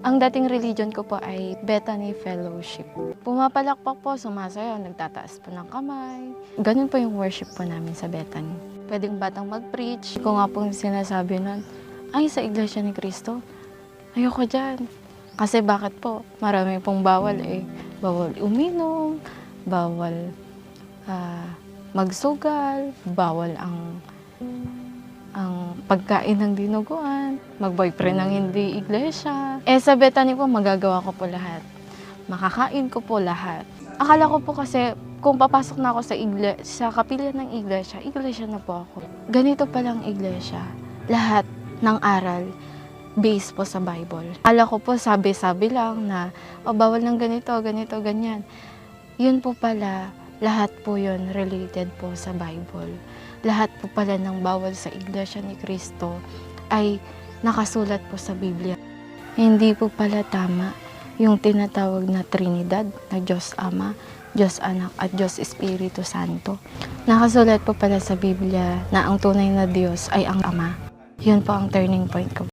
Ang dating religion ko po ay Bethany Fellowship. Pumapalakpak po, sumasayaw, nagtataas po ng kamay. Ganun po yung worship po namin sa Bethany. Pwedeng batang mag-preach. Kung nga pong sinasabi nun, ay sa Iglesia ni Cristo, ayoko dyan. Kasi bakit po? Marami pong bawal eh. Bawal uminom, bawal magsugal, bawal ang pagkain ng dinuguan, mag-boyfriend ng hindi iglesia. Sa Bethany po, magagawa ko po lahat. Makakain ko po lahat. Akala ko po kasi, kung papasok na ako sa kapilya ng iglesia na po ako. Ganito palang iglesia. Lahat ng aral, based po sa Bible. Akala ko po, sabi-sabi lang na, bawal ng ganito, ganito, ganyan. Yun po pala, lahat po yun related po sa Bible. Lahat po pala ng bawal sa Iglesia ni Cristo ay nakasulat po sa Biblia. Hindi po pala tama yung tinatawag na Trinidad na Diyos Ama, Diyos Anak at Diyos Espiritu Santo. Nakasulat po pala sa Biblia na ang tunay na Diyos ay ang Ama. Yun po ang turning point ko.